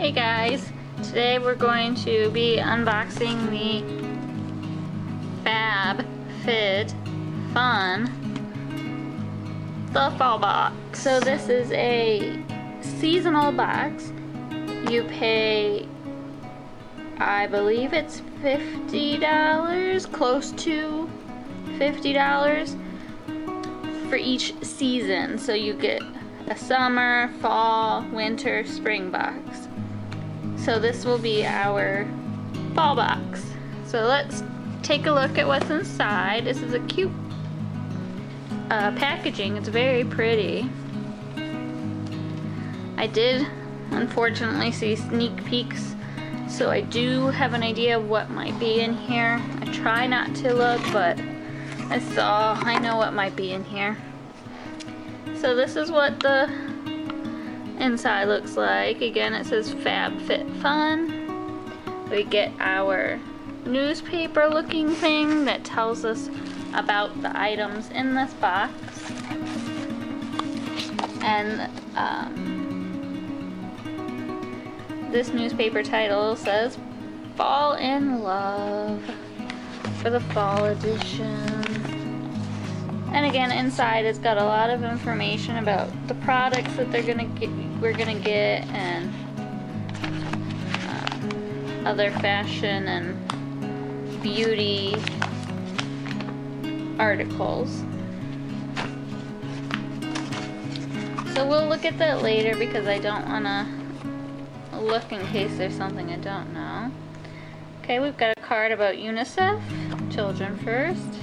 Hey guys, today we're going to be unboxing the FabFitFun Fall box. So this is a seasonal box. You pay, I believe it's $50, close to $50 for each season. So you get a summer, fall, winter, spring box. So this will be our fall box. So let's take a look at what's inside. This is a cute packaging. It's very pretty. I did unfortunately see sneak peeks, so I do have an idea of what might be in here. I try not to look, but I know what might be in here. So this is what the inside looks like. Again, it says FabFitFun. We get our newspaper looking thing that tells us about the items in this box. And this newspaper title says Fall in Love for the fall edition. And again, inside it's got a lot of information about the products that we're gonna get, and other fashion and beauty articles. So we'll look at that later because I don't wanna look in case there's something I don't know. Okay, we've got a card about UNICEF, Children First.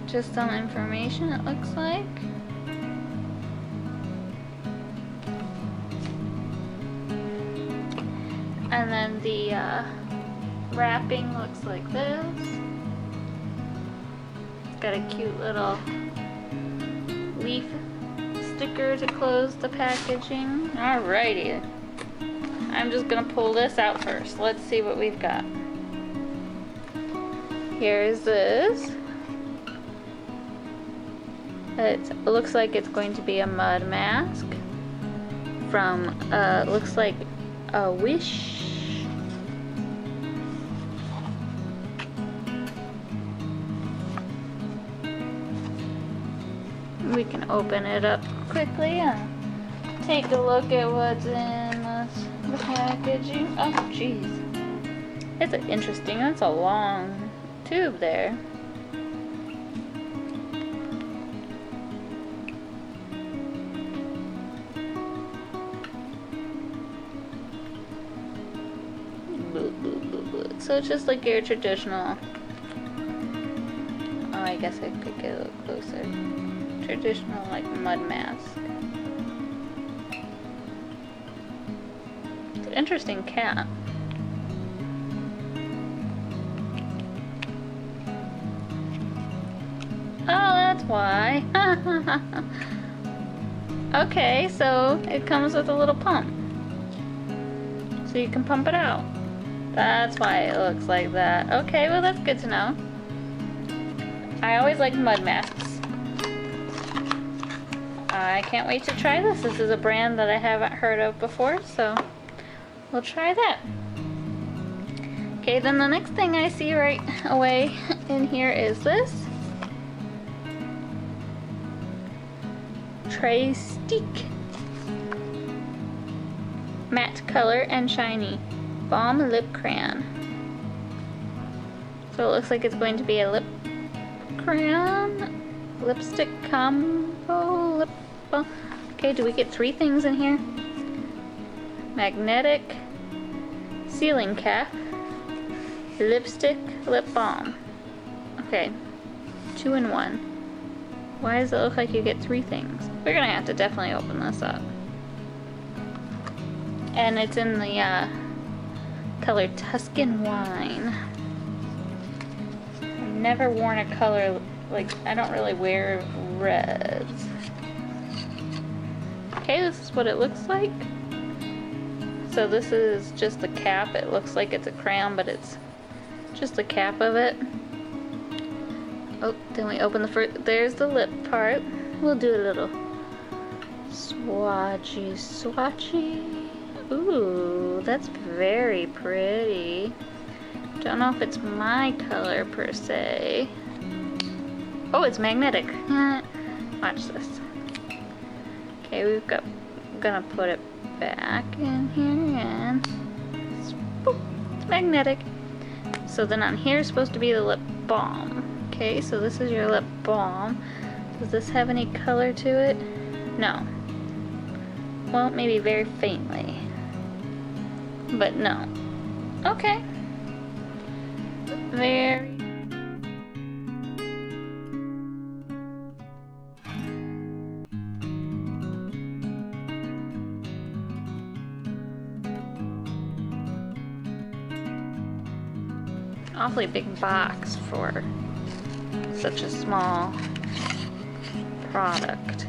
Just some information, it looks like. And then the wrapping looks like this. Got a cute little leaf sticker to close the packaging. Alrighty. I'm just gonna pull this out first. Let's see what we've got. Here's this. It looks like it's going to be a mud mask from, looks like a Wish. We can open it up quickly and take a look at what's in the packaging. Oh, jeez. It's interesting. That's a long tube there. So it's just like your traditional, oh, I guess I could get a little closer. Traditional like mud mask. It's an interesting cap. Oh, that's why. Okay, so it comes with a little pump. So you can pump it out. That's why it looks like that. Okay, well that's good to know. I always like mud masks. I can't wait to try this. This is a brand that I haven't heard of before, so we'll try that. Okay, then the next thing I see right away in here is this. Trestique Matte Color and Shiny Balm Lip Crayon. So it looks like it's going to be a lip crayon, lipstick combo, lip balm. Okay, do we get 3 things in here? Magnetic sealing cap, lipstick, lip balm. Okay, 2 in 1. Why does it look like you get 3 things? We're gonna have to definitely open this up. And it's in the color Tuscan Wine. I've never worn a color, like, I don't really wear reds. Okay, this is what it looks like. So this is just the cap. It looks like it's a crayon, but it's just the cap of it. Oh, then we open the first, there's the lip part. We'll do a little swatchy. Ooh, that's very pretty. Don't know if it's my color per se. Oh, it's magnetic. Watch this. Okay, gonna put it back in here and boop, it's magnetic. So then on here is supposed to be the lip balm. Okay, so this is your lip balm. Does this have any color to it? No. Well, maybe very faintly. But no. Okay. Very. Awfully big box for such a small product.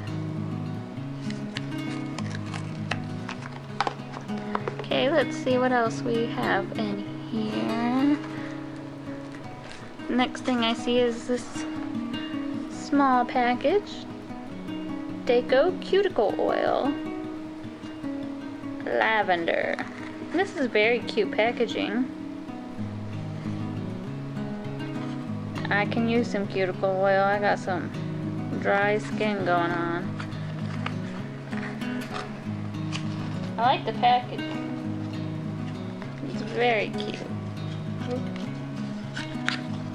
Okay, let's see what else we have in here. Next thing I see is this small package. Deco cuticle oil. Lavender. This is very cute packaging. I can use some cuticle oil. I got some dry skin going on. I like the packaging. It's very cute.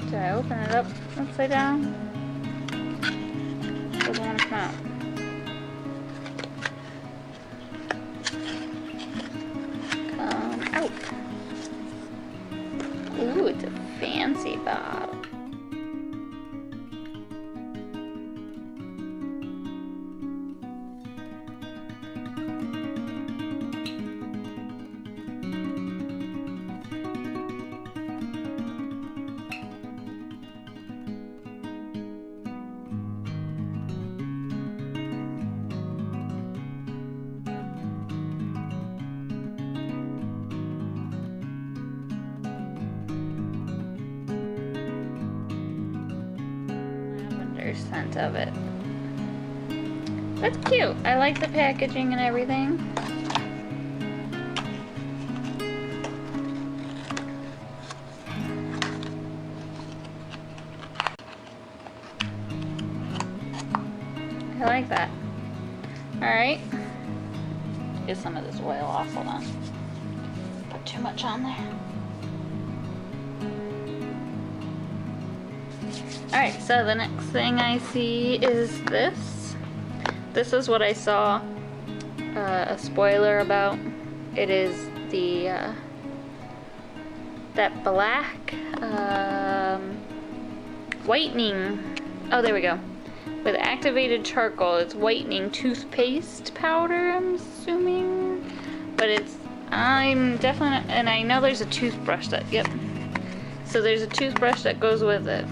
Did I open it up upside down? Doesn't want to come out. Come out. Ooh, it's a fancy bottle. Scent of it. That's cute. I like the packaging and everything. I like that. Alright. Get some of this oil off. Hold on. Put too much on there. Alright, so the next thing I see is this. This is what I saw a spoiler about. It is the that black whitening. Oh, there we go. With activated charcoal. It's whitening toothpaste powder, I'm assuming. But I'm definitely, and I know there's a toothbrush that, yep. So there's a toothbrush that goes with it.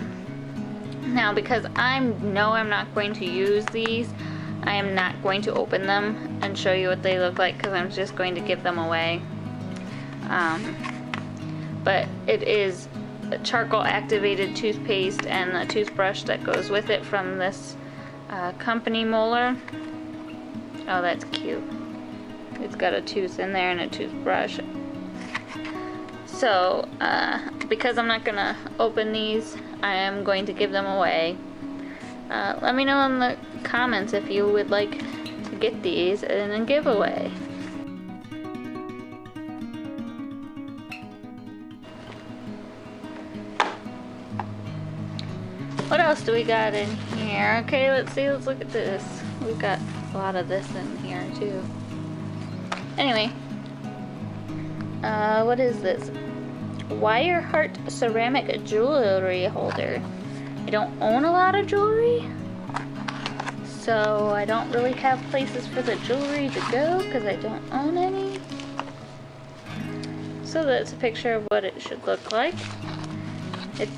Now, because I know I'm not going to use these, I am not going to open them and show you what they look like because I'm just going to give them away. But it is a charcoal activated toothpaste and a toothbrush that goes with it from this company molar. Oh, that's cute. It's got a tooth in there and a toothbrush. So, because I'm not going to open these, I am going to give them away. Let me know in the comments if you would like to get these in a giveaway. What else do we got in here? Okay, let's see, let's look at this. We've got a lot of this in here too. Anyway, what is this? Wire heart ceramic jewelry holder. I don't own a lot of jewelry, so I don't really have places for the jewelry to go because I don't own any. So that's a picture of what it should look like.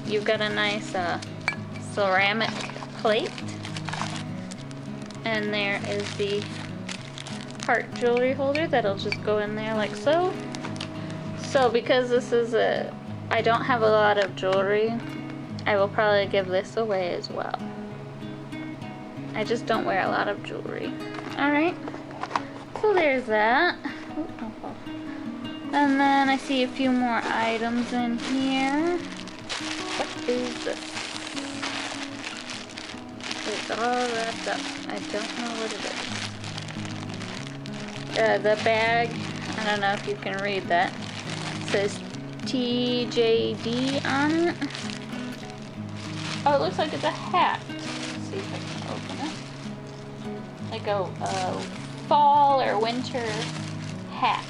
You've got a nice ceramic plate, and there is the heart jewelry holder that'll just go in there like so. So because this is I don't have a lot of jewelry, I will probably give this away as well. I just don't wear a lot of jewelry. Alright, so there's that. And then I see a few more items in here. What is this? It's all wrapped up. I don't know what it is. The bag, I don't know if you can read that. It says TJD on it. Oh, it looks like it's a hat. Let's see if I can open it. Like a fall or winter hat.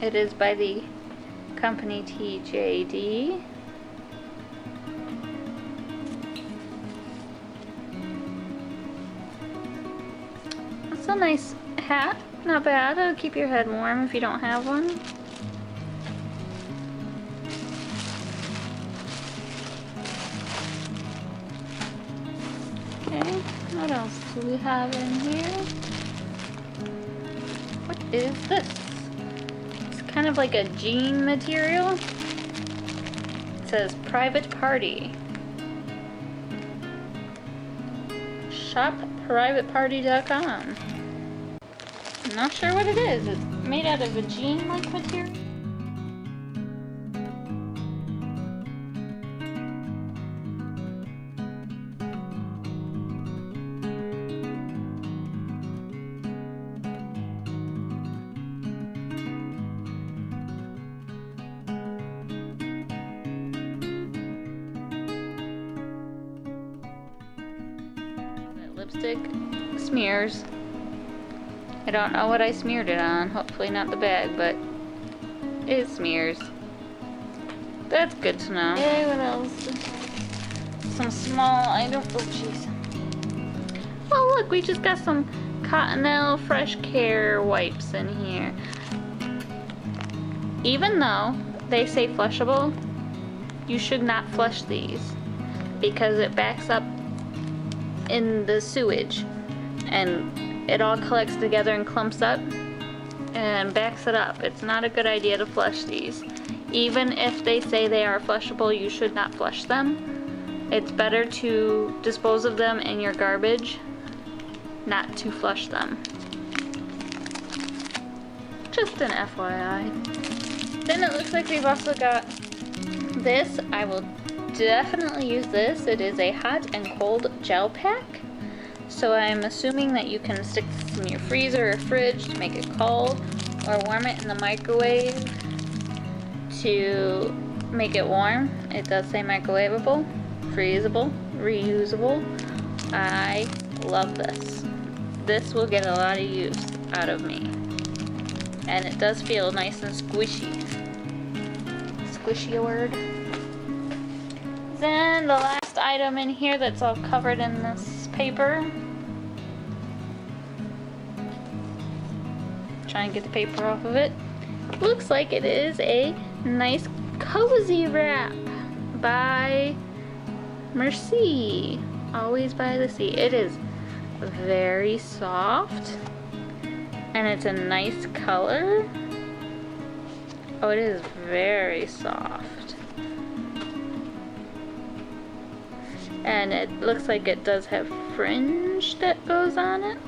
It is by the company TJD. It's a nice hat, not bad. It'll keep your head warm if you don't have one. Okay, what else do we have in here? What is this? Kind of like a jean material. It says private party. Shopprivateparty.com. I'm not sure what it is. It's made out of a jean-like material. Lipstick smears. I don't know what I smeared it on. Hopefully not the bag, but it smears. That's good to know. Okay, what else? Some small items. Oh, jeez. Oh, look, we just got some Cottonelle Fresh Care wipes in here. Even though they say flushable, you should not flush these because it backs up in the sewage and it all collects together and clumps up and backs it up. It's not a good idea to flush these. Even if they say they are flushable, you should not flush them. It's better to dispose of them in your garbage, not to flush them. Just an FYI. Then it looks like we've also got this. I will definitely use this. It is a hot and cold gel pack. So I'm assuming that you can stick this in your freezer or fridge to make it cold, or warm it in the microwave to make it warm. It does say microwavable, freezable, reusable. I love this. This will get a lot of use out of me. And it does feel nice and squishy. Squishy a word? Then the last item in here that's all covered in this paper. Try and get the paper off of it. Looks like it is a nice cozy wrap by Mer-Sea. Always by the sea. It is very soft and it's a nice color. Oh, it is very soft. And it looks like it does have fringe that goes on it.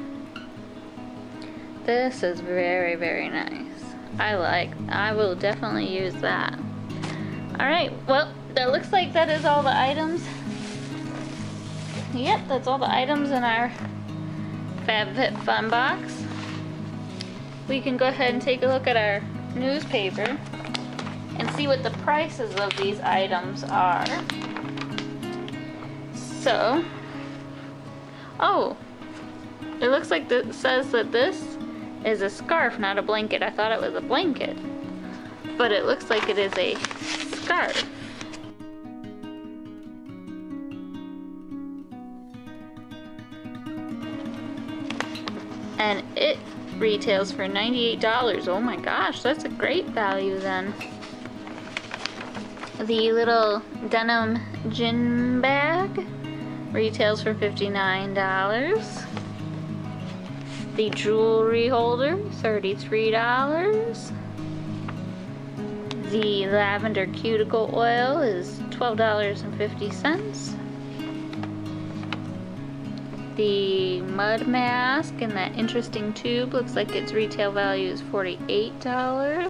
This is very, very nice. I will definitely use that. Alright, well, that looks like that is all the items. Yep, that's all the items in our FabFitFun box. We can go ahead and take a look at our newspaper and see what the prices of these items are. So, oh, it looks like it says that this is a scarf, not a blanket. I thought it was a blanket, but it looks like it is a scarf. And it retails for $98. Oh my gosh, that's a great value then. The little denim gin bag retails for $59. The jewelry holder, $33. The lavender cuticle oil is $12.50. The mud mask in that interesting tube looks like its retail value is $48.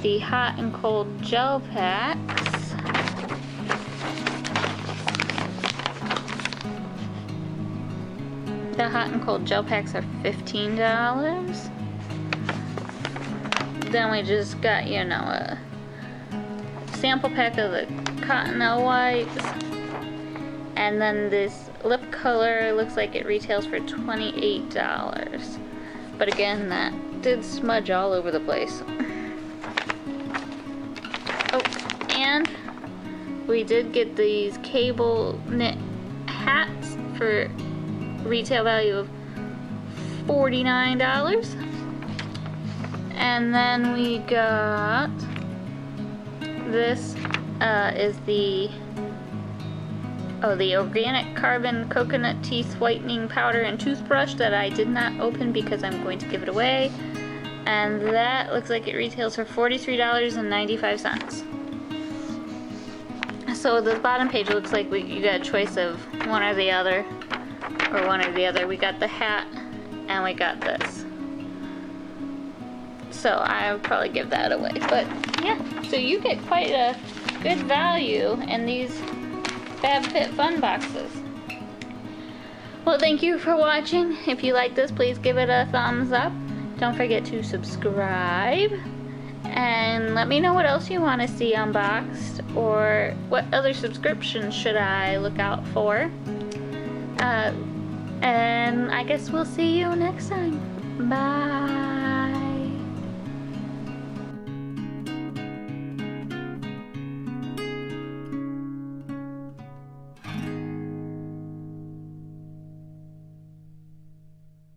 The hot and cold gel packs. The hot and cold gel packs are $15. Then we just got, you know, a sample pack of the Cottonelle wipes. And then this lip color looks like it retails for $28. But again, that did smudge all over the place. Oh, and we did get these cable knit hats for retail value of $49. And then we got this is the organic carbon coconut teeth whitening powder and toothbrush that I did not open because I'm going to give it away. And that looks like it retails for $43.95. So the bottom page looks like you got a choice of one or the other. We got the hat and we got this. So I would probably give that away. But yeah, so you get quite a good value in these FabFitFun boxes. Well, thank you for watching. If you like this, please give it a thumbs up. Don't forget to subscribe. And let me know what else you want to see unboxed, or what other subscriptions should I look out for. And I guess we'll see you next time. Bye.